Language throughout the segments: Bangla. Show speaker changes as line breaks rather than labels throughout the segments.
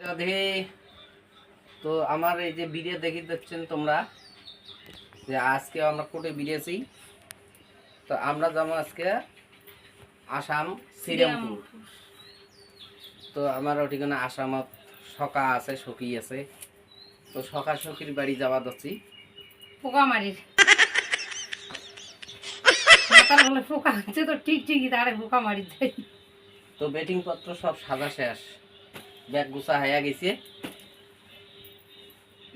রাধে। তো আমার এই যে ভিডিও দেখি দেখছেন তোমরা যে আজকে আমরা কোটে বেরিয়েছি। তো আমরা যাবো আজকে আসাম শ্রীরামপুর। তো আমার ওঠিখানে আসামত সকা আছে, সখী আছে। তো সকা সখীর বাড়ি যাওয়া যাচ্ছি।
পোকামারির মাথার বলে পোকা হচ্ছে তো ঠিকই তারে পোকা মারি দেয়।
তো বেটিং পত্র সব সাজা শেষ, ব্যাগ গুছা হয়ে গেছে।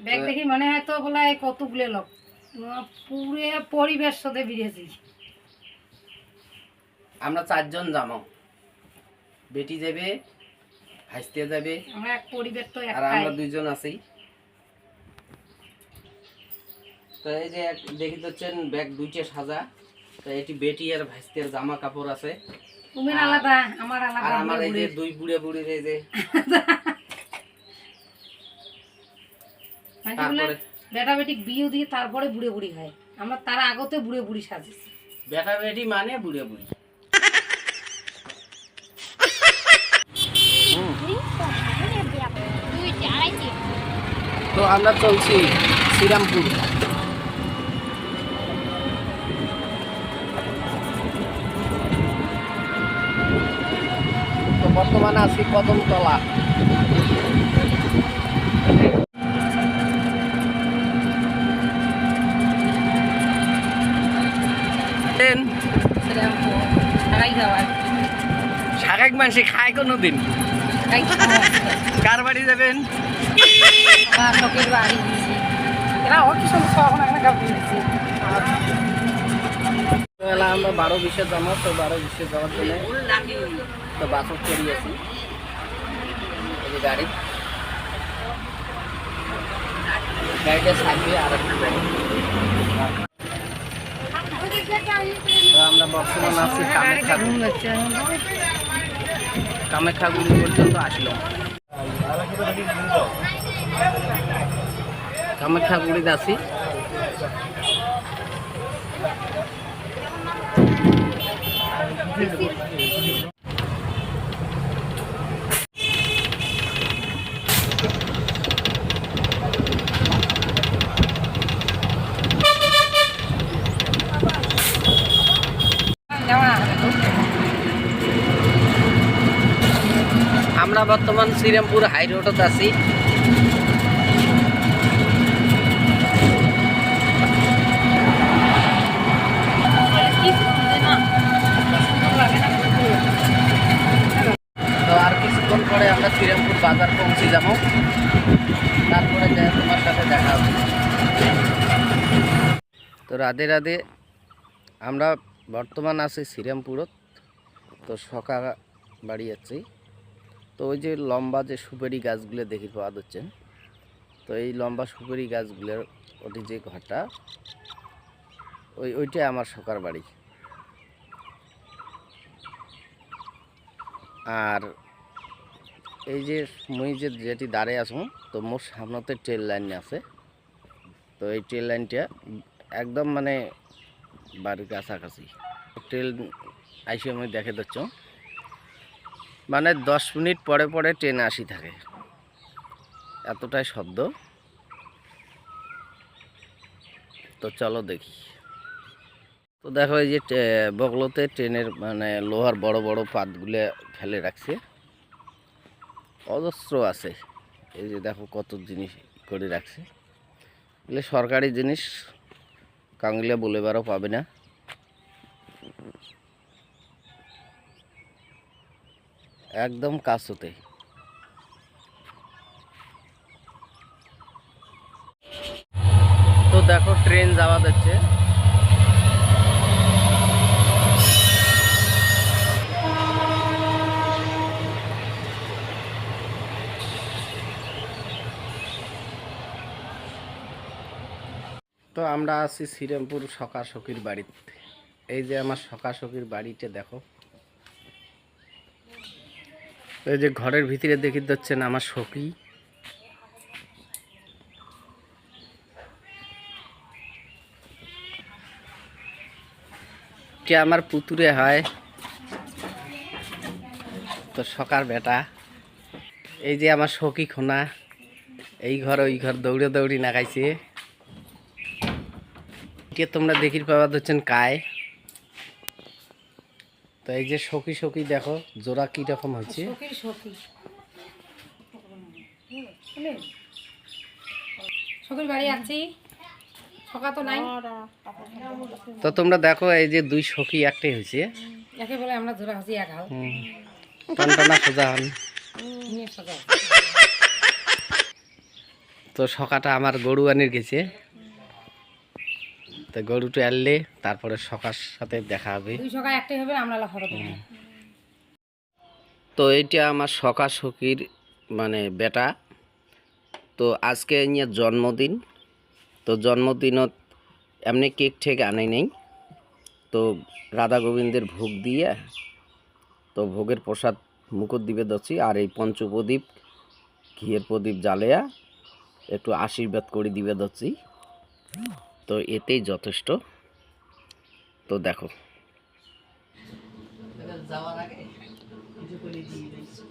ব্যাগ দেখি মনে হয় তো বলে কতগুলো লোক পুরে পরিবেশ সাথে বেরিয়েছি।
আমরা 4 জন যাবো, বেটি যাবে, হাসতে যাবে,
আমরা এক পরিবেশ তো
আর আমরা 2 জন আছি। তো এই যে দেখি দিচ্ছেন ব্যাগ 2টে সাজা। তো এটি বেটি আর ভাইস্তের জামা কাপড় আছে।
তুমি আলাদা, আমার আলাদা।
আর আমার এই যে 2 বুড়ে বুড়ির এই যে
তারপরে বেটা বেটি বিয়ে দিয়ে তারপরে বুড়ে বুড়ি হয়। আমরা তার আগতে বুড়ে বুড়ি সাজেছি।
বেটা বেটি মানে বুড়ে বুড়ি। তো আমরা চলছি শ্রীরামপুর। তো বর্তমানে আছি কদমতলা। শাকাক মাসে খায় কোনোদিন? কার বাড়ি যাবেন? আমরা 12-20 জমা। তো 12-20 যাওয়ার জন্য তো বাসক করিয়েছি গাড়ি। গাড়িটা থাকবে আর আমরা বর্তমান আছি কামাখ্যাগুড়ি পর্যন্ত আসলাম। কামাখ্যাগুড়িতে আছি। আমরা বর্তমান শ্রীরামপুর হাই রোডত আছি। তো আর কিছুক্ষণ পরে আমরা শ্রীরামপুর বাজার পৌঁছে যাব। তারপরে তোমার সাথে দেখা হবে। তো রাধে রাধে। আমরা বর্তমান আছি শ্রীরামপুরত। তো সকা বাড়ি যাচ্ছি। তো ওই যে লম্বা যে সুপারি গাছগুলো দেখি পাওয়া যাচ্ছে, তো এই লম্বা সুপারি গাছগুলোর ওটি যে ঘরটা, ওইটাই আমার সকার বাড়ি। আর এই যে মুই যেটি দাঁড়িয়ে আসুন, তো মোর সামনেতে ট্রেন লাইন আছে। তো এই ট্রেন লাইনটা একদম মানে বাড়ির কাছাকাছি। ট্রেন আইসে আমি দেখে দিচ্ছ, মানে 10 মিনিট পরে পরে ট্রেন আসি থাকে, এতটাই শব্দ। তো চলো দেখি। তো দেখো এই যে বগলতে ট্রেনের মানে লোহার বড় বড় পাতগুলো ফেলে রাখছে, অজস্র আছে। এই যে দেখো কত জিনিস করে রাখছে। এগুলো সরকারি জিনিস, কাঙ্গিলা বলে বারও পাবে না। একদম কাছতে। তো দেখো ট্রেন যাওয়া যাচ্ছে। তো আমরা আছি শ্রীরামপুর সকা সখীর বাড়িতে। এই যে আমার সকা সখীর বাড়িতে দেখো। এই যে ঘরের ভিতরে দেখি যাচ্ছেন আমার সখী। কে আমার পুতুরে হয়। তো সকার বেটা এই যে আমার সখী খোনা, এই ঘর ওই ঘর দৌড়ে দৌড়ি নাগাইছে। এটা তোমরা দেখির পাওয়া যাচ্ছেন কায়। তো এই যে সখী সখী দেখো জোড়া কি রকম হয়েছে।
সখীর সখী সখীর বাড়ি আছি, সখা তো নাই।
তো তোমরা দেখো এই যে দুই সখী একটাই হয়েছে।
একে বলে আমরা জোড়া হাসি এক হাল
টনটনা সোজা হন।
নিয়ে সোজা।
তো সকাটা আমার গরু আনির গেছে, তো গরুটা আনলে তারপরে সকার সাথে দেখা হবে।
দুই সখা একটাই হবে, আমরা লাফাবো।
তো এইটা আমার সখা সখীর মানে বেটা। তো আজকে নিয়ে জন্মদিন, তো জন্মদিনত এমনি কেক ঠেক আনাই নেই। তো রাধা গোবিন্দের ভোগ দিয়ে, তো ভোগের প্রসাদ মুকুট দিবে দছি, আর এই পঞ্চপ্রদীপ ঘিয়ের প্রদীপ জ্বালিয়া একটু আশীর্বাদ করে দিবে দছি। তো এতেই যথেষ্ট। তো দেখো যাওয়ার আগে কিছু করে দিয়ে দিয়েছি।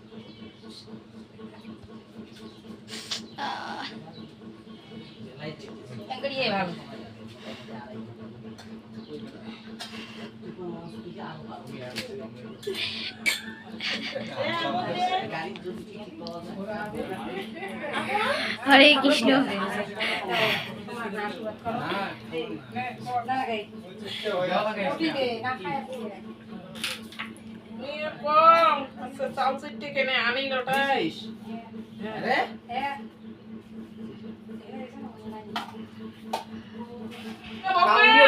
হরে কৃষ্ণ।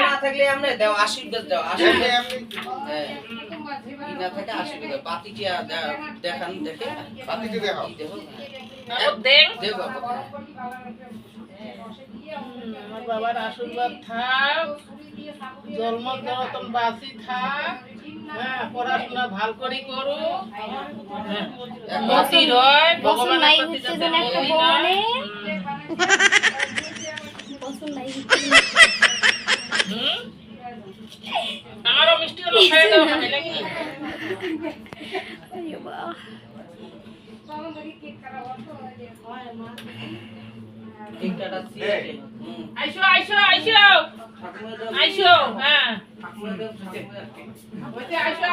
না থাকলে আমরা দাও আশীর্বাদ দাও, আশীর্বাদ না থাকে আশীর্বাদ পাতিটা দেখান, দেখে পাতিটা দেখাও, দেখ বাবা।
আমার বাবার আশীর্বাদ থাক, জন্ম জনতন বাসি থাক, হ্যাঁ পড়াশোনা ভাল করে করো, মতি রয় ভগবানের প্রতি যাতে বই না। আমারও মিষ্টি হলো খাই দাও হবে নাকি? আইসো আইসো আইসো আইসো, হ্যাঁ আইসো।